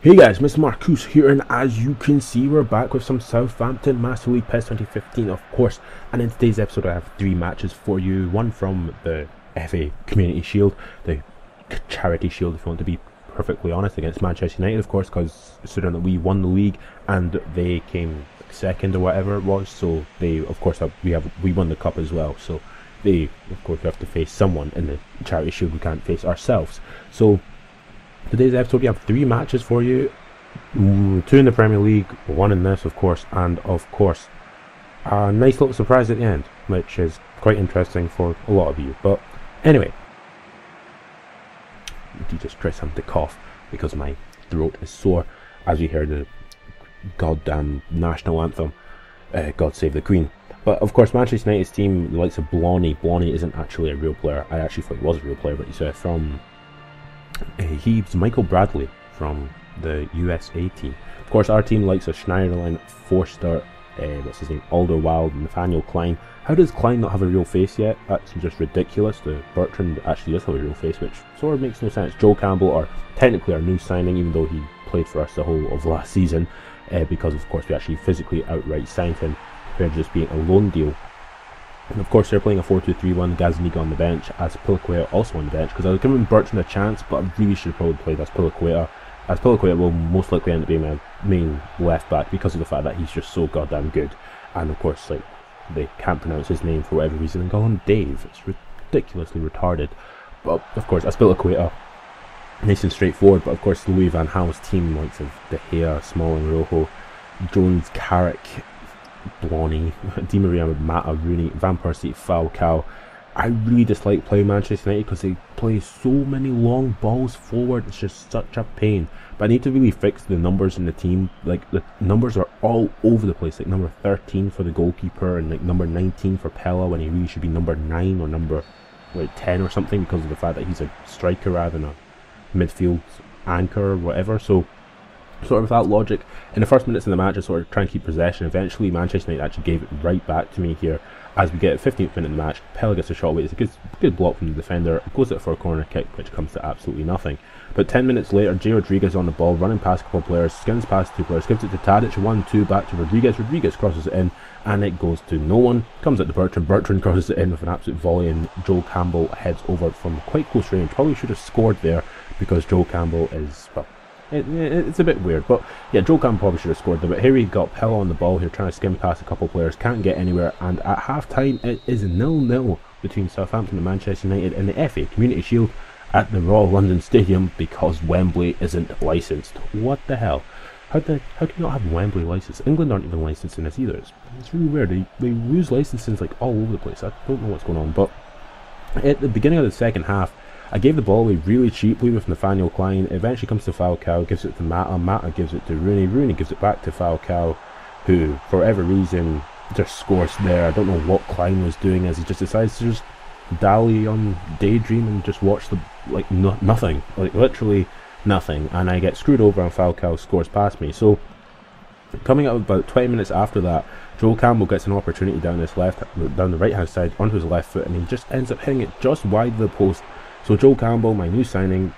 Hey guys, Mr. Marcus here, and as you can see, we're back with some Southampton Master League PES 2015, of course. And in today's episode, I have three matches for you. One from the FA Community Shield, the Charity Shield, if you want to be perfectly honest, against Manchester United, of course, because considering that we won the league and they came second or whatever it was, so they, of course, we won the cup as well. So they, of course, have to face someone in the Charity Shield. We can't face ourselves. So today's episode, we have three matches for you, two in the Premier League, one in this, of course, and of course a nice little surprise at the end, which is quite interesting for a lot of you. But anyway, you just try something to cough because my throat is sore as we hear the goddamn national anthem, God Save the Queen. But of course, Manchester United's team, the likes of Blonny isn't actually a real player. I actually thought he was a real player, but he's from he's Michael Bradley from the USA team. Of course, our team likes a Schneiderlin, Forster, what's his name, Alderweireld, Nathaniel Klein. How does Klein not have a real face yet? That's just ridiculous. The Bertrand actually does have a real face, which sort of makes no sense. Joe Campbell, or technically our new signing, even though he played for us the whole of last season, because of course we actually physically outright signed him, compared to just being a loan deal. And of course they're playing a 4-2-3-1, Gazaniga on the bench, as Piliqueta also on the bench, because I was giving Bertrand a chance, but I really should have probably played as Piliqueta, will most likely end up being my main left back because of the fact that he's just so goddamn good. And of course, like, they can't pronounce his name for whatever reason and call him Dave. It's ridiculously retarded. But of course, as Piliqueta, nice and straightforward. But of course, Louis van Gaal's team, likes of De Gea, Smalling, Rojo, Jones, Carrick, Blonny, Di Maria, Mata, Rooney, Van Persie, Falcao. I really dislike playing Manchester United because they play so many long balls forward. It's just such a pain. But I need to really fix the numbers in the team. Like, the numbers are all over the place. Like number 13 for the goalkeeper and like number 19 for Pella, when he really should be number 9 or number 10 or something, because of the fact that he's a striker rather than a midfield anchor or whatever. So sort of with that logic, in the first minutes of the match, I sort of trying to keep possession. Eventually, Manchester United actually gave it right back to me here. As we get 15th minute of the match, Pella gets a shot away. It's a good block from the defender. Goes out for a corner kick, which comes to absolutely nothing. But 10 minutes later, J. Rodriguez on the ball, running past a couple of players, skins past two players, gives it to Tadic, 1-2, back to Rodriguez. Rodriguez crosses it in, and it goes to no one. Comes out to Bertrand. Bertrand crosses it in with an absolute volley, and Joe Campbell heads over from quite close range. Probably should have scored there, because Joe Campbell is, well, it's a bit weird, but yeah, Joe Campbell probably should have scored there. But here we got Pella on the ball here, trying to skim past a couple of players, can't get anywhere, and at half time it is 0-0 between Southampton and Manchester United in the FA Community Shield at the Royal London Stadium, because Wembley isn't licensed. What the hell? How do you not have Wembley licensed? England aren't even licensed in this either. It's really weird. They lose licensing like all over the place. I don't know what's going on. But at the beginning of the second half, I gave the ball away really cheaply with Nathaniel Klein. It eventually comes to Falcao, gives it to Mata. Mata gives it to Rooney. Rooney gives it back to Falcao, who, for whatever reason, just scores there. I don't know what Klein was doing, as he just decides to just dally on daydream and just watch the, like, nothing. Like, literally nothing. And I get screwed over and Falcao scores past me. So, coming up about 20 minutes after that, Joe Campbell gets an opportunity down the right hand side onto his left foot, and he just ends up hitting it just wide of the post. So Joe Campbell, my new signing,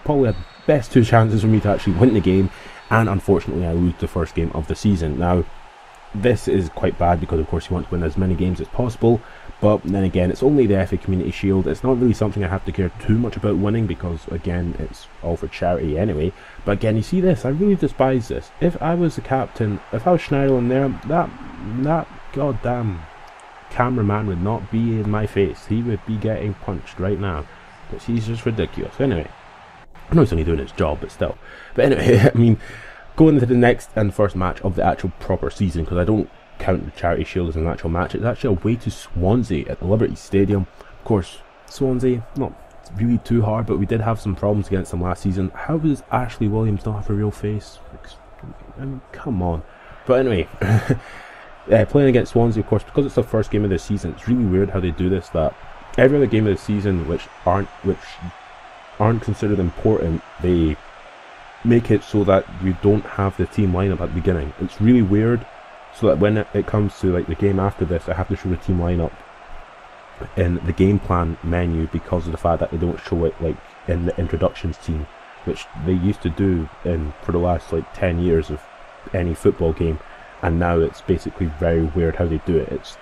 probably had the best two chances for me to actually win the game, and unfortunately I lose the first game of the season. Now, this is quite bad because of course you want to win as many games as possible, but then again, it's only the FA Community Shield. It's not really something I have to care too much about winning, because again, it's all for charity anyway. But again, you see this, I really despise this. If I was the captain, if I was Schneiderlin there, that goddamn cameraman would not be in my face. He would be getting punched right now. But he's just ridiculous. Anyway, I know he's only doing his job, but still. But anyway, I mean, going into the next and first match of the actual proper season, because I don't count the Charity Shield as an actual match. It's actually away to Swansea at the Liberty Stadium. Of course, Swansea, not really too hard, but we did have some problems against them last season. How does Ashley Williams not have a real face? I mean, come on. But anyway, playing against Swansea, of course, because it's the first game of the season, it's really weird how they do this, that every other game of the season which aren't considered important, they make it so that you don't have the team lineup at the beginning. It's really weird, so that when it comes to like the game after this, I have to show the team lineup in the game plan menu, because of the fact that they don't show it like in the introductions team which they used to do for the last like 10 years of any football game, and now it's basically very weird how they do it. It's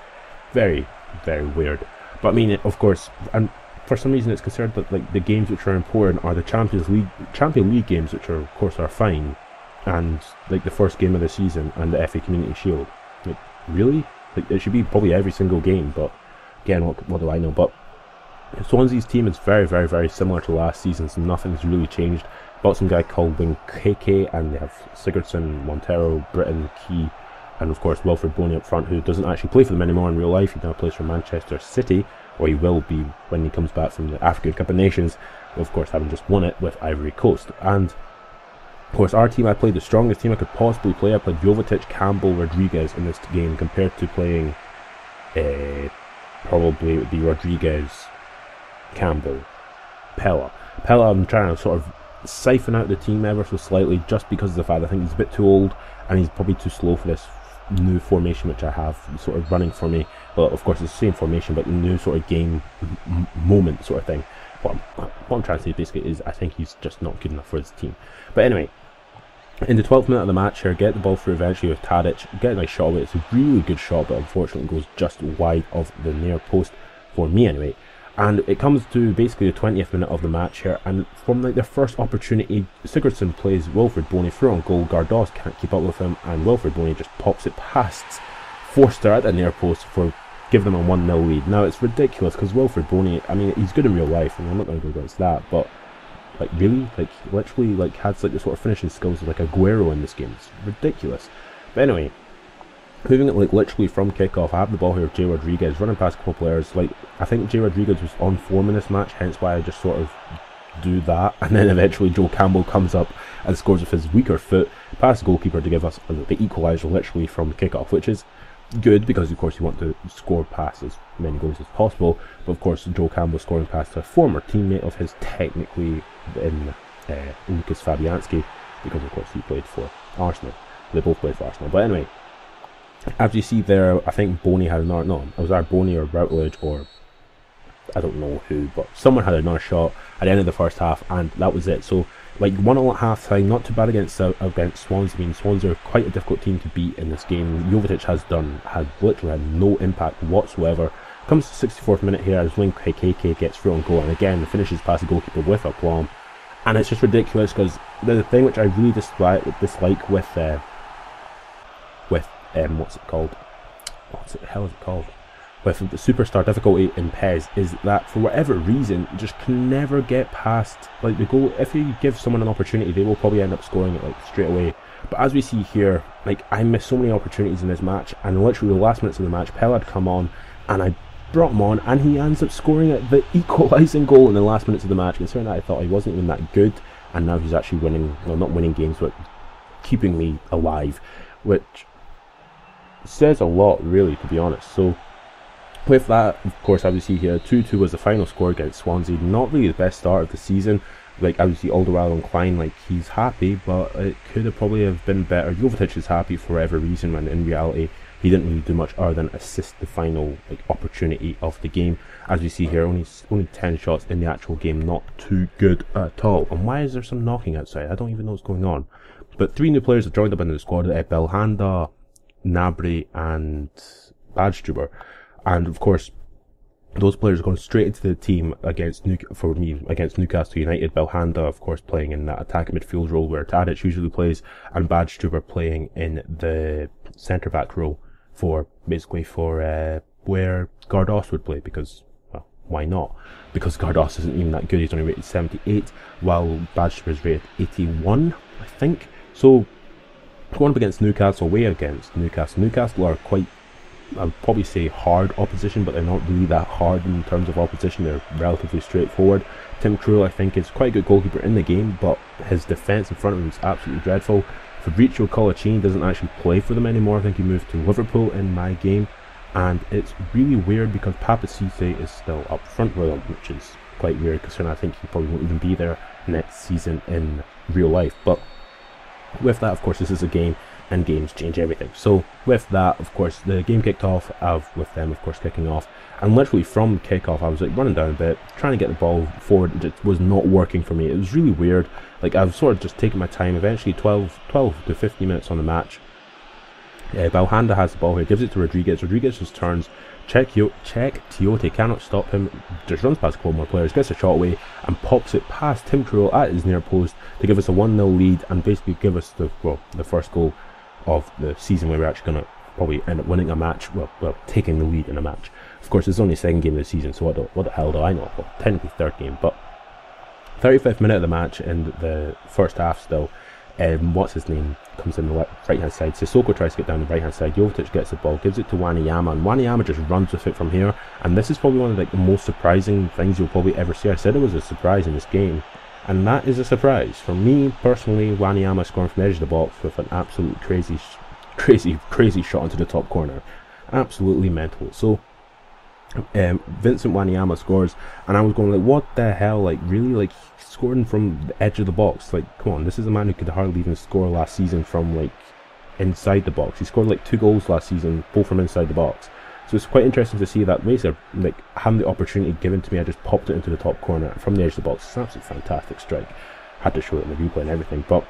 very, very weird. But I mean, of course, and for some reason it's considered that like the games which are important are the Champion League games, which are of course are fine, and like the first game of the season and the FA Community Shield. Like, really? Like, it should be probably every single game, but again, what do I know? But Swansea's team is very, very, very similar to last season, so nothing's really changed. Bought some guy called Wing KK, and they have Sigurdsson, Montero, Britton, Key, and of course Wilfred Boney up front, who doesn't actually play for them anymore in real life. He now plays for Manchester City, or he will be when he comes back from the African Cup of Nations, of course having just won it with Ivory Coast. And of course our team, I played the strongest team I could possibly play. I played Jovetic, Campbell, Rodriguez in this game, compared to playing probably it would be Rodriguez, Campbell, Pella. I'm trying to sort of siphon out the team ever so slightly, just because of the fact I think he's a bit too old and he's probably too slow for this new formation which I have sort of running for me. Well, of course it's the same formation, but the new sort of game moment sort of thing. What I'm trying to say basically is I think he's just not good enough for his team. But anyway, in the 12th minute of the match here, get the ball through eventually with Tadic, get a nice shot away. It's a really good shot, but unfortunately goes just wide of the near post, for me anyway. And it comes to basically the 20th minute of the match here, and from like their first opportunity, Sigurdsson plays Wilfred Boney through on goal. Gardos can't keep up with him, and Wilfred Boney just pops it past Forster at the near post for give them a 1-0 lead. Now it's ridiculous because Wilfred Boney, I mean, he's good in real life, and I'm not going to go against that, but like really, like literally, like has like the sort of finishing skills of like Aguero in this game. It's ridiculous. But anyway, moving it like literally from kickoff, I have the ball here with Jay Rodriguez running past a couple players. Like I think Jay Rodriguez was on form in this match, hence why I just sort of do that, and then eventually Joe Campbell comes up and scores with his weaker foot past the goalkeeper to give us the equaliser literally from kickoff, which is good because of course you want to score past as many goals as possible. But of course Joe Campbell scoring past a former teammate of his, technically in Lucas Fabianski, because of course he played for Arsenal. They both played for Arsenal. But anyway, as you see there, I think Boney had another, no, it was either Boney or Routledge or I don't know who, but someone had another shot at the end of the first half, and that was it. So like 1-0 at half time, not too bad against Swansea. I mean, Swansea are quite a difficult team to beat in this game. Jovetic has literally had no impact whatsoever. Comes to 64th minute here as Wing KK gets through on goal, and again finishes past the goalkeeper with aplomb. And it's just ridiculous because the thing which I really dislike with what's it called? What the hell is it called? With the superstar difficulty in PES is that for whatever reason you just can never get past like the goal. If you give someone an opportunity, they will probably end up scoring it like straight away. But as we see here, like I missed so many opportunities in this match, and literally the last minutes of the match, Pell had come on and I brought him on, and he ends up scoring the equalising goal in the last minutes of the match. Considering that I thought he wasn't even that good, and now he's actually winning, well, not winning games, but keeping me alive, which says a lot really, to be honest. So with that, of course, as we see here, 2-2 was the final score against Swansea. Not really the best start of the season. Like, as we see Alderweireld and Klein, like, he's happy, but it could have probably have been better. Jovetic is happy for whatever reason, when in reality he didn't really do much other than assist the final like opportunity of the game. As we see here, only 10 shots in the actual game, not too good at all. And why is there some knocking outside? I don't even know what's going on. But 3 new players have joined up in the squad: Belhanda, Nabry and Badstuber. And of course those players are going straight into the team against Newcastle United. Belhanda of course playing in that attacking midfield role where Tadic usually plays, and Badstuber playing in the centre back role for where Gardos would play, because, well, why not? Because Gardos isn't even that good. He's only rated 78 while Badstuber is rated 81, I think. So going up against Newcastle, away against Newcastle. Newcastle are quite, I would probably say, hard opposition, but they're not really that hard in terms of opposition. They're relatively straightforward. Tim Krul, I think, is quite a good goalkeeper in the game, but his defence in front of him is absolutely dreadful. Fabrizio Colaccini doesn't actually play for them anymore. I think he moved to Liverpool in my game, and it's really weird because Papa Cisse is still up front with him, which is quite weird considering I think he probably won't even be there next season in real life. But with that, of course, this is a game and games change everything. So with that, of course, the game kicked off, with them, of course, kicking off. And literally from kickoff, I was like running down a bit, trying to get the ball forward. It was not working for me. It was really weird. Like, I was sort of just taking my time. Eventually, 12 to 15 minutes on the match. Balhanda has the ball here, gives it to Rodriguez. Rodriguez just turns. Check Tiote cannot stop him. Just runs past a couple more players, gets a shot away, and pops it past Tim Krul at his near post to give us a 1-0 lead and basically give us the first goal of the season, where we're actually going to probably end up winning a match. Well, taking the lead in a match. Of course, it's only the second game of the season, so what the hell do I know? Well, technically third game, but 35th minute of the match in the first half still. What's his name comes in the right hand side. Sissoko tries to get down the right hand side. Jovetic gets the ball, gives it to Wanyama, and Wanyama just runs with it from here. And this is probably one of the most surprising things you'll probably ever see. I said it was a surprise in this game, and that is a surprise for me personally. Wanyama scoring from the edge of the box with an absolute crazy shot into the top corner, absolutely mental. So Vincent Wanyama scores, and I was going like, what the hell, like really, like scoring from the edge of the box, like come on, this is a man who could hardly even score last season from like inside the box. He scored like 2 goals last season, both from inside the box. So it's quite interesting to see that basically, like, having the opportunity given to me, I just popped it into the top corner from the edge of the box. It's an absolutely fantastic strike. Had to show it in the replay and everything. But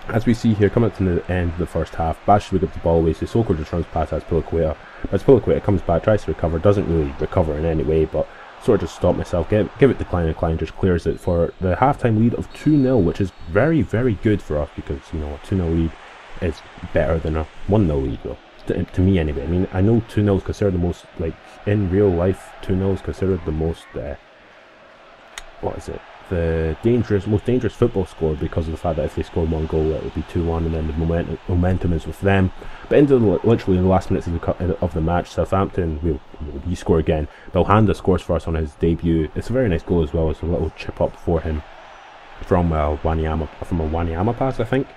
as we see here, coming up to the end of the first half, Bash would give the ball away, so Sissoko just runs past Azpilicueta. Azpilicueta comes back, tries to recover, doesn't really recover in any way, but sort of just stop myself, give it to Klein, and Klein just clears it for the halftime lead of 2-0, which is very, very good for us, because, you know, a 2-0 lead is better than a 1-0 lead, though. To me anyway. I mean, I know 2-0 is considered the most, like, in real life, 2-0 is considered the most, what is it? The most dangerous football score, because of the fact that if they scored 1 goal, it would be 2-1, and then the momentum is with them. But into literally the last minutes of the match, Southampton, we score again. Balhanda scores for us on his debut. It's a very nice goal as well. It's a little chip up for him from a Wanyama pass, I think.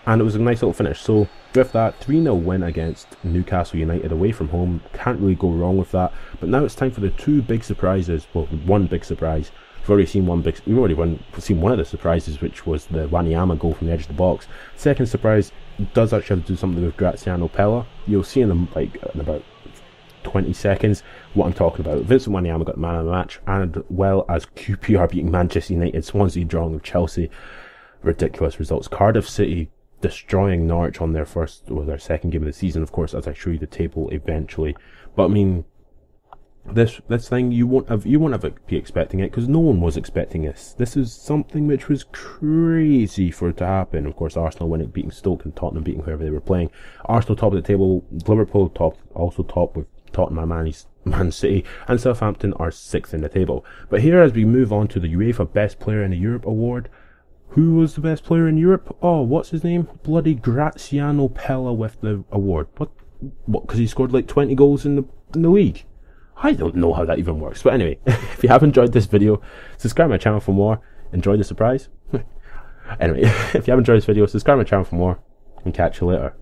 And it was a nice little finish. So with that, 3-0 win against Newcastle United away from home. Can't really go wrong with that. But now it's time for the 2 big surprises. Well, one big surprise. We've already seen one of the surprises, which was the Wanyama goal from the edge of the box. Second surprise does actually have to do something with Graziano Pella. You'll see in about 20 seconds what I'm talking about. Vincent Wanyama got the man of the match, and well as QPR beating Manchester United, Swansea drawing with Chelsea. Ridiculous results. Cardiff City destroying Norwich on their second game of the season, of course, as I show you the table eventually. But I mean, this thing, you won't be expecting it, because no one was expecting this. This is something which was crazy for it to happen. Of course, Arsenal beating Stoke, and Tottenham beating whoever they were playing. Arsenal top of the table, Liverpool also top with Tottenham and Man City, and Southampton are 6th in the table. But here, as we move on to the UEFA Best Player in the Europe award, who was the best player in Europe? Oh, what's his name? Bloody Graziano Pella with the award. What? Because he scored like 20 goals in the league. I don't know how that even works. But anyway, if you have enjoyed this video, subscribe to my channel for more. Enjoy the surprise. Anyway, if you have enjoyed this video, subscribe to my channel for more, and catch you later.